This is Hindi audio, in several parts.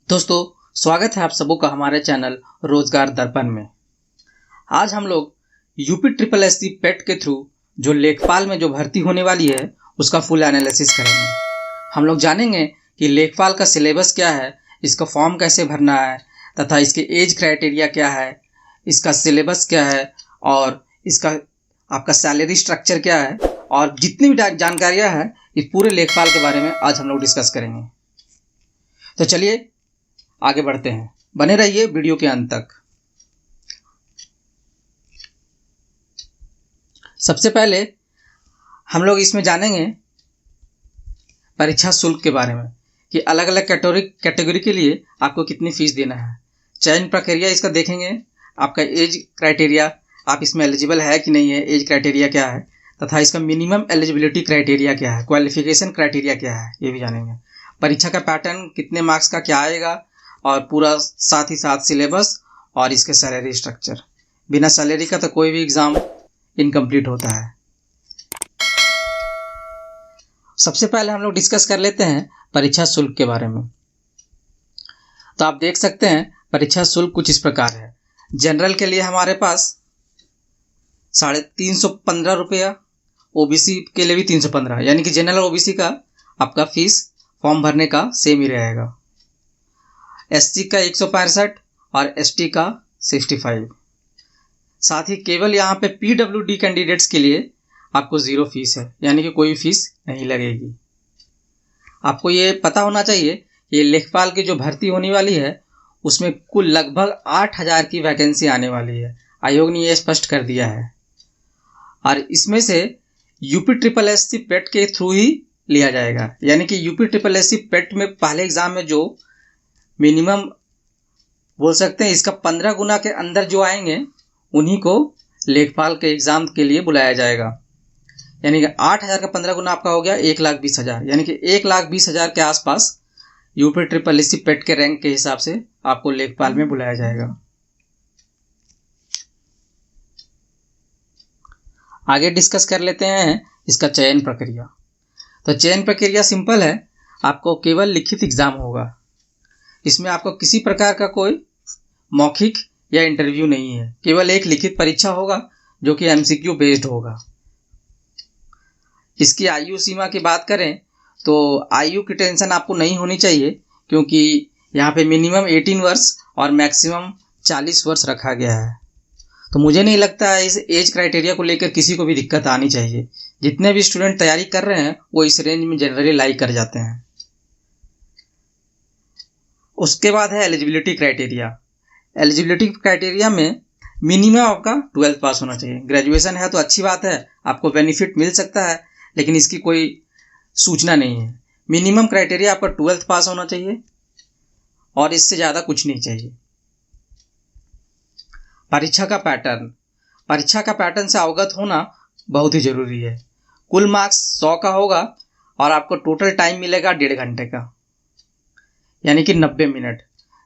दोस्तों, स्वागत है आप सबों का हमारे चैनल रोजगार दर्पण में। आज हम लोग यूपी ट्रिपल एससी पेट के थ्रू जो लेखपाल में जो भर्ती होने वाली है उसका फुल एनालिसिस करेंगे। हम लोग जानेंगे कि लेखपाल का सिलेबस क्या है, इसका फॉर्म कैसे भरना है तथा इसके एज क्राइटेरिया क्या है, इसका सिलेबस क्या है और इसका आपका सैलरी स्ट्रक्चर क्या है और जितनी भी जानकारियाँ हैं इस पूरे लेखपाल के बारे में आज हम लोग डिस्कस करेंगे। तो चलिए आगे बढ़ते हैं, बने रहिए वीडियो के अंत तक। सबसे पहले हम लोग इसमें जानेंगे परीक्षा शुल्क के बारे में कि अलग अलग कैटेगरी के लिए आपको कितनी फीस देना है। चयन प्रक्रिया इसका देखेंगे, आपका एज क्राइटेरिया, आप इसमें एलिजिबल है कि नहीं है, एज क्राइटेरिया क्या है तथा इसका मिनिमम एलिजिबिलिटी क्राइटेरिया क्या है, क्वालिफिकेशन क्राइटेरिया क्या है, ये भी जानेंगे। परीक्षा का पैटर्न कितने मार्क्स का क्या आएगा और पूरा साथ ही साथ सिलेबस और इसके सैलरी स्ट्रक्चर। बिना सैलरी का तो कोई भी एग्ज़ाम इनकम्प्लीट होता है। सबसे पहले हम लोग डिस्कस कर लेते हैं परीक्षा शुल्क के बारे में। तो आप देख सकते हैं परीक्षा शुल्क कुछ इस प्रकार है। जनरल के लिए हमारे पास 315 रुपया, ओबीसी के लिए भी 315, यानी कि जनरल ओबीसी का आपका फीस फॉर्म भरने का सेम ही रहेगा। एससी का 165 और एसटी का 65। साथ ही केवल यहाँ पे पीडब्ल्यूडी कैंडिडेट्स के लिए आपको 0 फीस है, यानी कि कोई फीस नहीं लगेगी। आपको ये पता होना चाहिए ये लेखपाल की जो भर्ती होने वाली है उसमें कुल लगभग 8000 की वैकेंसी आने वाली है। आयोग ने ये स्पष्ट कर दिया है और इसमें से यूपी ट्रिपल एससी पेट के थ्रू ही लिया जाएगा, यानी कि यूपी ट्रिपल एससी पेट में पहले एग्जाम में जो मिनिमम बोल सकते हैं इसका 15 गुना के अंदर जो आएंगे उन्हीं को लेखपाल के एग्जाम के लिए बुलाया जाएगा। यानी कि 8000 का 15 गुना आपका हो गया 1,20,000, यानी कि 1,20,000 के आसपास यूपी ट्रिपल एससी पेट के रैंक के हिसाब से आपको लेखपाल में बुलाया जाएगा। आगे डिस्कस कर लेते हैं इसका चयन प्रक्रिया। तो चयन प्रक्रिया सिंपल है, आपको केवल लिखित एग्जाम होगा। इसमें आपको किसी प्रकार का कोई मौखिक या इंटरव्यू नहीं है, केवल एक लिखित परीक्षा होगा जो कि एमसीक्यू बेस्ड होगा। इसकी आयु सीमा की बात करें तो आयु की टेंशन आपको नहीं होनी चाहिए, क्योंकि यहाँ पे मिनिमम 18 वर्ष और मैक्सिमम 40 वर्ष रखा गया है। तो मुझे नहीं लगता है इस एज क्राइटेरिया को लेकर किसी को भी दिक्कत आनी चाहिए। जितने भी स्टूडेंट तैयारी कर रहे हैं वो इस रेंज में जनरली लाइक कर जाते हैं। उसके बाद है एलिजिबिलिटी क्राइटेरिया। एलिजिबिलिटी क्राइटेरिया में मिनिमम आपका 12th पास होना चाहिए। ग्रेजुएशन है तो अच्छी बात है, आपको बेनिफिट मिल सकता है, लेकिन इसकी कोई सूचना नहीं है। मिनिमम क्राइटेरिया आपका 12th पास होना चाहिए और इससे ज़्यादा कुछ नहीं चाहिए। परीक्षा का पैटर्न, परीक्षा का पैटर्न से अवगत होना बहुत ही ज़रूरी है। कुल मार्क्स 100 का होगा और आपको टोटल टाइम मिलेगा 1.5 घंटे का, यानी कि 90 मिनट,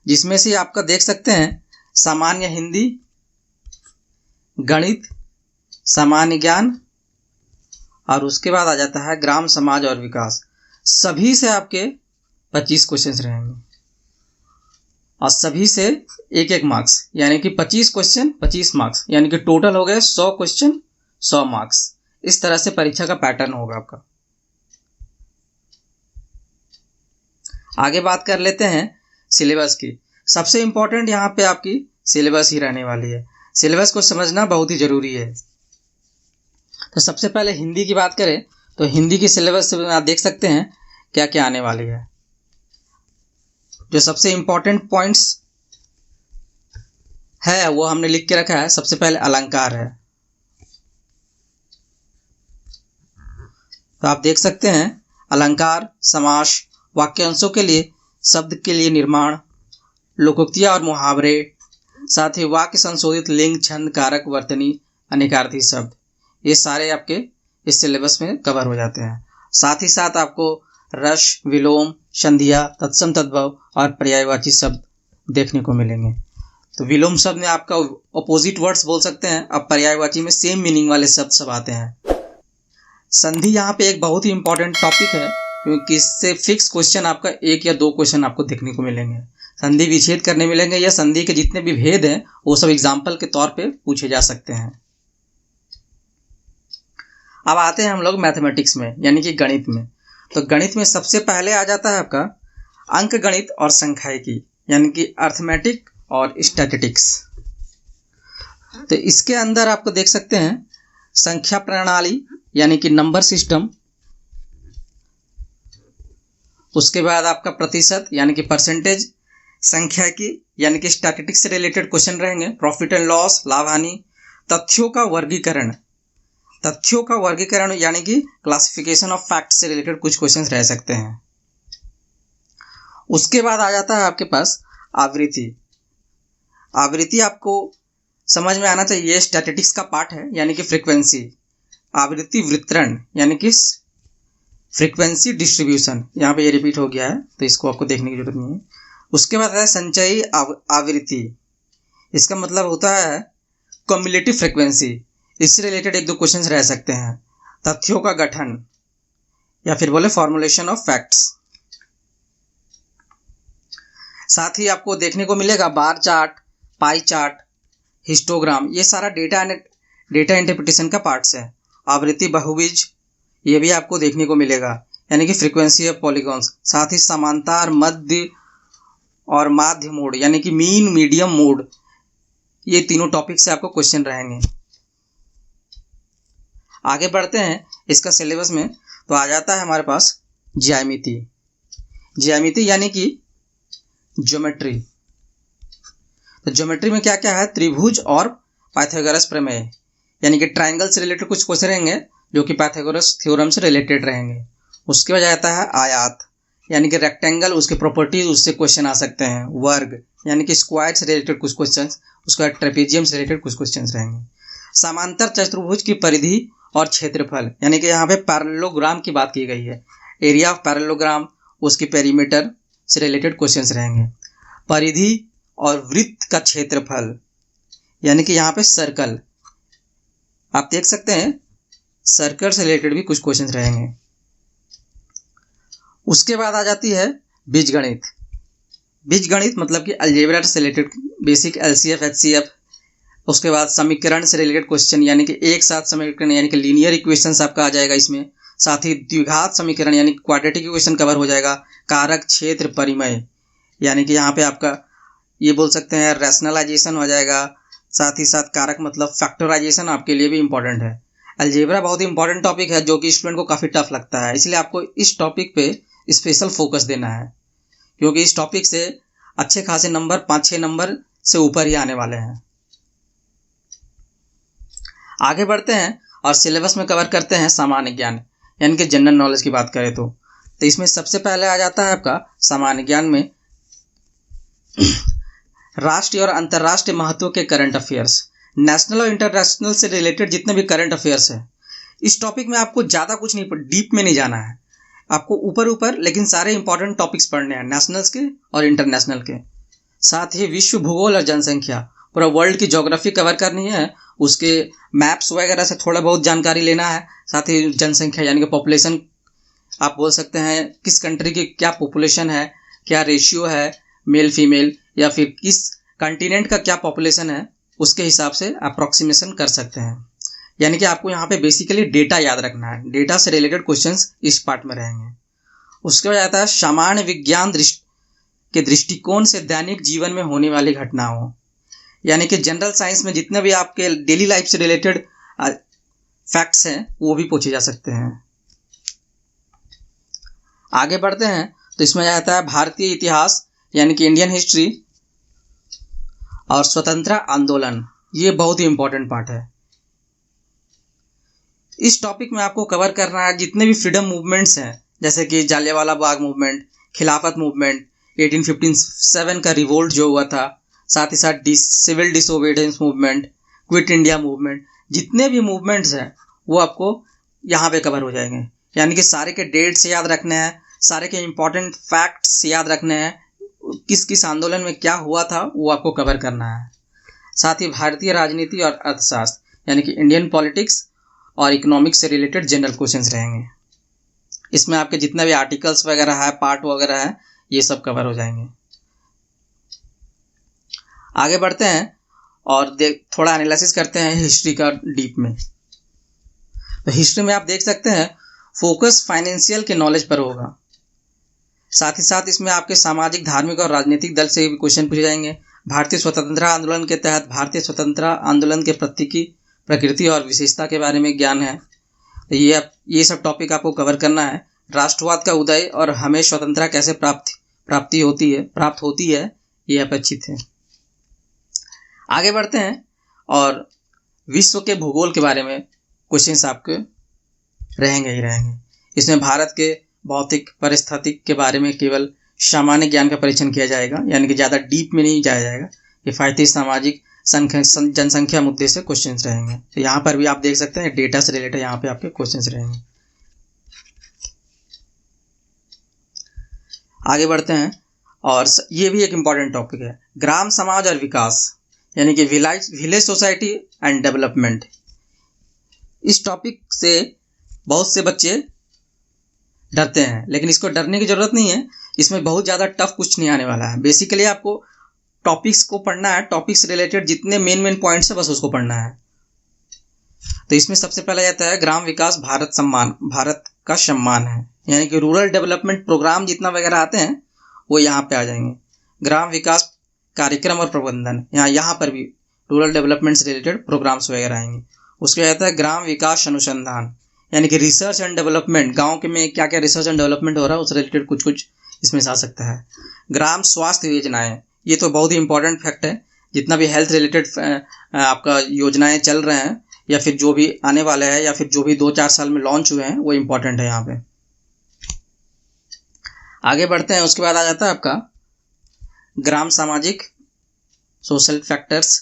जिसमें से आपका देख सकते हैं सामान्य हिंदी, गणित, सामान्य ज्ञान और उसके बाद आ जाता है ग्राम समाज और विकास। सभी से आपके 25 क्वेश्चंस रहेंगे और सभी से एक मार्क्स, यानी कि 25 क्वेश्चन 25 मार्क्स, यानी कि टोटल हो गए 100 क्वेश्चन 100 मार्क्स। इस तरह से परीक्षा का पैटर्न होगा आपका। आगे बात कर लेते हैं सिलेबस की। सबसे इम्पोर्टेंट यहाँ पे आपकी सिलेबस ही रहने वाली है। सिलेबस को समझना बहुत ही ज़रूरी है। तो सबसे पहले हिंदी की बात करें तो हिंदी की सिलेबस में आप देख सकते हैं क्या क्या आने वाली है। जो सबसे इम्पोर्टेंट पॉइंट्स है वो हमने लिख के रखा है। सबसे पहले अलंकार है, तो आप देख सकते हैं अलंकार, समास, वाक्यांशों के लिए, शब्द के लिए निर्माण, लोकोक्तियाँ और मुहावरे, साथ ही वाक्य संशोधित लिंग, छंद, कारक, वर्तनी, अनेकार्थी शब्द, ये सारे आपके इस सिलेबस में कवर हो जाते हैं। साथ ही साथ आपको रस, विलोम, संधिया, तत्सम, तद्भव और पर्यायवाची शब्द देखने को मिलेंगे। तो विलोम शब्द में आपका अपोजिट वर्ड्स बोल सकते हैं, अब पर्यायवाची में सेम मीनिंग वाले शब्द सब आते हैं। संधि यहाँ पे एक बहुत ही इंपॉर्टेंट टॉपिक है, क्योंकि इससे फिक्स क्वेश्चन आपका 1 या 2 क्वेश्चन आपको देखने को मिलेंगे। संधि विच्छेद करने मिलेंगे या संधि के जितने भी भेद हैं वो सब एग्जाम्पल के तौर पे पूछे जा सकते हैं। अब आते हैं हम लोग मैथमेटिक्स में यानी कि गणित में। तो गणित में सबसे पहले आ जाता है आपका अंक गणित और संख्यायिकी यानी कि अर्थमेटिक और स्टैटिस्टिक्स। तो इसके अंदर आपको देख सकते हैं संख्या प्रणाली यानी कि नंबर सिस्टम, उसके बाद आपका प्रतिशत यानी कि परसेंटेज, संख्यायिकी यानी कि स्टैटिस्टिक्स से रिलेटेड क्वेश्चन रहेंगे, प्रॉफिट एंड लॉस, लाभ हानि, तथ्यों का वर्गीकरण यानी कि क्लासिफिकेशन ऑफ फैक्ट से रिलेटेड कुछ क्वेश्चंस रह सकते हैं। उसके बाद आ जाता है आपके पास आवृत्ति आपको समझ में आना चाहिए, स्टैटिस्टिक्स का पार्ट है यानी कि फ्रीक्वेंसी, आवृत्ति वितरण यानी कि फ्रीक्वेंसी डिस्ट्रीब्यूशन, यहाँ पे ये रिपीट हो गया है तो इसको आपको देखने की जरूरत नहीं है। उसके बाद है संचयी आवृत्ति, इसका मतलब होता है कम्युलेटिव फ्रीक्वेंसी, इससे रिलेटेड एक दो क्वेश्चंस रह सकते हैं। तथ्यों का गठन या फिर बोले फॉर्मुलेशन ऑफ फैक्ट्स। साथ ही आपको देखने को मिलेगा bar chart, pie chart, histogram, ये सारा डेटा इंटरप्रिटेशन का पार्ट्स है। आवृत्ति बहुभुज ये भी आपको देखने को मिलेगा यानी कि फ्रीक्वेंसी ऑफ पॉलीगॉन्स। साथ ही समांतर, मध्य और माध्य मोड यानी कि मीन, मीडियम मोड, ये तीनों टॉपिक से आपको क्वेश्चन रहेंगे। आगे बढ़ते हैं इसका सिलेबस में तो आ जाता है हमारे पास ज्यामिति यानी कि ज्योमेट्री। तो ज्योमेट्री में क्या क्या है, त्रिभुज और पाइथागोरस प्रमेय यानी कि ट्रायंगल से रिलेटेड कुछ क्वेश्चन रहेंगे जो कि पाइथागोरस थ्योरम से रिलेटेड रहेंगे। उसके बाद आता है आयात यानी कि रेक्टेंगल, उसके प्रॉपर्टीज, उससे क्वेश्चन आ सकते हैं। वर्ग यानी कि स्क्वायर से रिलेटेड कुछ क्वेश्चन, उसके बाद ट्रेपेजियम से रिलेटेड कुछ क्वेश्चन रहेंगे। समांतर चतुर्भुज की परिधि और क्षेत्रफल यानी कि यहाँ पे पैरेललोग्राम की बात की गई है, एरिया ऑफ पैरेललोग्राम, उसकी पेरीमीटर से रिलेटेड क्वेश्चंस रहेंगे। परिधि और वृत्त का क्षेत्रफल यानी कि यहाँ पे सर्कल, आप देख सकते हैं सर्कल से रिलेटेड भी कुछ क्वेश्चंस रहेंगे। उसके बाद आ जाती है बीजगणित मतलब कि अलजेब्रा से रिलेटेड बेसिक एलसीएफ, एचसीएफ। उसके बाद समीकरण से रिलेटेड क्वेश्चन यानी कि एक साथ समीकरण यानी कि लीनियर इक्वेशंस आपका आ जाएगा इसमें। साथ ही द्विघात समीकरण यानी क्वाड्रेटिक इक्वेशन कवर हो जाएगा। कारक, क्षेत्र, परिमेय यानी कि यहाँ पे आपका ये बोल सकते हैं रैशनलाइजेशन हो जाएगा। साथ ही साथ कारक मतलब फैक्टराइजेशन आपके लिए भी इंपॉर्टेंट है। अलजेब्रा बहुत ही इंपॉर्टेंट टॉपिक है जो कि स्टूडेंट को काफ़ी टफ लगता है, इसलिए आपको इस टॉपिक पे स्पेशल फोकस देना है क्योंकि इस टॉपिक से अच्छे खासे नंबर 5-6 नंबर से ऊपर ही आने वाले हैं। आगे बढ़ते हैं और सिलेबस में कवर करते हैं सामान्य ज्ञान यानी कि जनरल नॉलेज की बात करें तो इसमें सबसे पहले आ जाता है आपका सामान्य ज्ञान में राष्ट्रीय और अंतर्राष्ट्रीय महत्व के करंट अफेयर्स, नेशनल और इंटरनेशनल से रिलेटेड जितने भी करंट अफेयर्स है। इस टॉपिक में आपको ज़्यादा कुछ नहीं, डीप में नहीं जाना है, आपको ऊपर लेकिन सारे इंपॉर्टेंट टॉपिक्स पढ़ने हैं नेशनल्स के और इंटरनेशनल के। साथ ही विश्व भूगोल और जनसंख्या, पूरा वर्ल्ड की ज्योग्राफी कवर करनी है, उसके मैप्स वगैरह से थोड़ा बहुत जानकारी लेना है। साथ ही जनसंख्या यानी कि पॉपुलेशन, आप बोल सकते हैं किस कंट्री की क्या पॉपुलेशन है, क्या रेशियो है मेल फीमेल, या फिर किस कंटिनेंट का क्या पॉपुलेशन है, उसके हिसाब से अप्रॉक्सीमेशन कर सकते हैं। यानी कि आपको यहाँ पे बेसिकली डेटा याद रखना है, डेटा से रिलेटेड क्वेश्चंस इस पार्ट में रहेंगे। उसके बाद आता है सामान्य विज्ञान के दृष्टिकोण से दैनिक जीवन में होने वाली घटनाओं, यानी कि जनरल साइंस में जितने भी आपके डेली लाइफ से रिलेटेड फैक्ट्स हैं वो भी पूछे जा सकते हैं। आगे बढ़ते हैं तो इसमें आता है भारतीय इतिहास यानी कि इंडियन हिस्ट्री और स्वतंत्रता आंदोलन, ये बहुत ही इंपॉर्टेंट पार्ट है। इस टॉपिक में आपको कवर करना है जितने भी फ्रीडम मूवमेंट्स हैं, जैसे कि जालियांवाला बाग मूवमेंट, खिलाफत मूवमेंट, 1857 का रिवोल्ट जो हुआ था, साथ ही साथ civil disobedience movement, quit India movement, जितने भी मूवमेंट्स हैं वो आपको यहाँ पे कवर हो जाएंगे। यानी कि सारे के डेट्स याद रखने हैं, सारे के इंपॉर्टेंट फैक्ट्स याद रखने हैं, किस किस आंदोलन में क्या हुआ था वो आपको कवर करना है। साथ ही भारतीय राजनीति और अर्थशास्त्र यानी कि इंडियन पॉलिटिक्स और इकोनॉमिक्स से रिलेटेड जनरल क्वेश्चंस रहेंगे। इसमें आपके जितना भी आर्टिकल्स वगैरह है, पार्ट वगैरह है, ये सब कवर हो जाएंगे। आगे बढ़ते हैं और थोड़ा एनालिसिस करते हैं हिस्ट्री का डीप में। तो हिस्ट्री में आप देख सकते हैं फोकस फाइनेंशियल के नॉलेज पर होगा, साथ ही साथ इसमें आपके सामाजिक, धार्मिक और राजनीतिक दल से भी क्वेश्चन पूछे जाएंगे। भारतीय स्वतंत्रता आंदोलन के तहत भारतीय स्वतंत्रता आंदोलन के प्रतीकी, प्रकृति और विशेषता के बारे में ज्ञान है, तो ये सब टॉपिक आपको कवर करना है। राष्ट्रवाद का उदय और हमें स्वतंत्रता कैसे प्राप्त होती है, ये अपेक्षित है। आगे बढ़ते हैं और विश्व के भूगोल के बारे में क्वेश्चंस आपके रहेंगे ही रहेंगे। इसमें भारत के भौतिक परिस्थितिक के बारे में केवल सामान्य ज्ञान का परीक्षण किया जाएगा, यानी कि ज़्यादा डीप में नहीं जाया जाएगा। किफायती सामाजिक जनसंख्या मुद्दे से क्वेश्चंस रहेंगे। तो यहाँ पर भी आप देख सकते हैं डेटा से रिलेटेड यहाँ पे आपके क्वेश्चंस रहेंगे। आगे बढ़ते हैं और ये भी एक इम्पॉर्टेंट टॉपिक है, ग्राम समाज और विकास, यानी कि विलेज सोसाइटी एंड डेवलपमेंट। इस टॉपिक से बहुत से बच्चे डरते हैं, लेकिन इसको डरने की ज़रूरत नहीं है। इसमें बहुत ज़्यादा टफ कुछ नहीं आने वाला है। बेसिकली आपको टॉपिक्स को पढ़ना है, टॉपिक से रिलेटेड जितने मेन पॉइंट्स है बस उसको पढ़ना है। तो इसमें सबसे पहले आता है ग्राम विकास भारत का सम्मान है, यानी कि रूरल डेवलपमेंट प्रोग्राम जितना वगैरह आते हैं वो यहाँ पे आ जाएंगे। ग्राम विकास कार्यक्रम और प्रबंधन, यहाँ पर भी रूरल डेवलपमेंट से रिलेटेड प्रोग्राम्स वगैरह आएंगे। उसके बाद आता है ग्राम विकास अनुसंधान, यानी कि रिसर्च एंड डेवलपमेंट, गांव के में क्या क्या रिसर्च एंड डेवलपमेंट हो रहा है उससे रिलेटेड कुछ इसमें आ सकता है। ग्राम स्वास्थ्य योजनाएं, ये तो बहुत ही इंपॉर्टेंट फैक्ट है। जितना भी हेल्थ रिलेटेड आपका योजनाएं चल रहे हैं या फिर जो भी आने वाले हैं या फिर जो भी 2-4 साल में लॉन्च हुए हैं वो इम्पोर्टेंट है यहाँ पे। आगे बढ़ते हैं। उसके बाद आ जाता है आपका ग्राम सामाजिक सोशल फैक्टर्स,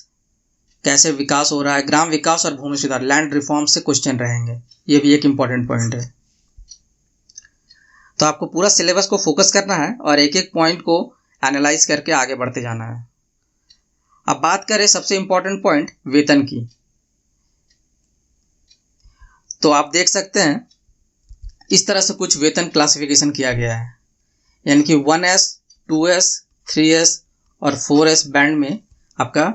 कैसे विकास हो रहा है। ग्राम विकास और भूमि सुधार, लैंड रिफॉर्म से क्वेश्चन रहेंगे, ये भी एक इम्पॉर्टेंट पॉइंट है। तो आपको पूरा सिलेबस को फोकस करना है और एक एक पॉइंट को एनालाइज करके आगे बढ़ते जाना है। अब बात करें सबसे इम्पॉर्टेंट पॉइंट वेतन की, तो आप देख सकते हैं इस तरह से कुछ वेतन क्लासिफिकेशन किया गया है, यानी कि 1S, 2S, 3S और 4S बैंड में आपका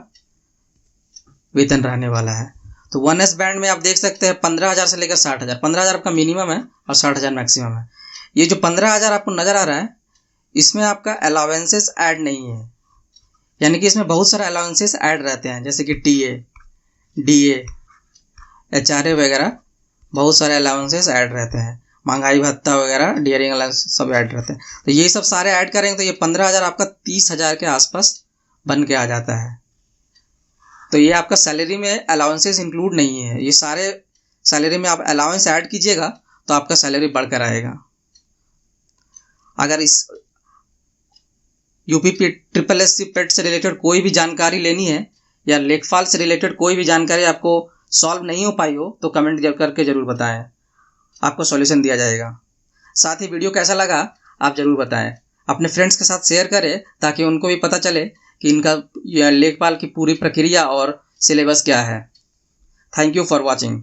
वेतन रहने वाला है। तो 1S बैंड में आप देख सकते हैं 15,000 से लेकर 60,000। 15,000 आपका मिनिमम है और 60,000 मैक्सिमम है। ये जो 15,000 आपको नज़र आ रहा है इसमें आपका अलाउंसेस ऐड नहीं है, यानी कि इसमें बहुत सारे अलाउंसेस ऐड रहते हैं, जैसे कि TA, DA, HRA वगैरह बहुत सारे अलाउंसेस ऐड रहते हैं, महंगाई भत्ता वगैरह, डियरिंग अलाउंस सब ऐड रहते हैं। तो ये सब सारे ऐड करेंगे तो ये 15,000 आपका 30,000 के आसपास बन के आ जाता है। तो ये आपका सैलरी में अलाउंसेस इंक्लूड नहीं है। ये सारे सैलरी में आप अलाउंस ऐड कीजिएगा तो आपका सैलरी बढ़कर आएगा। अगर इस UP SSC पेट से रिलेटेड कोई भी जानकारी लेनी है या लेखपाल से रिलेटेड कोई भी जानकारी आपको सॉल्व नहीं हो पाई हो तो कमेंट करके ज़रूर बताएं, आपको सॉल्यूशन दिया जाएगा। साथ ही वीडियो कैसा लगा आप ज़रूर बताएं, अपने फ्रेंड्स के साथ शेयर करें ताकि उनको भी पता चले कि इनका लेखपाल की पूरी प्रक्रिया और सिलेबस क्या है। Thank you for watching.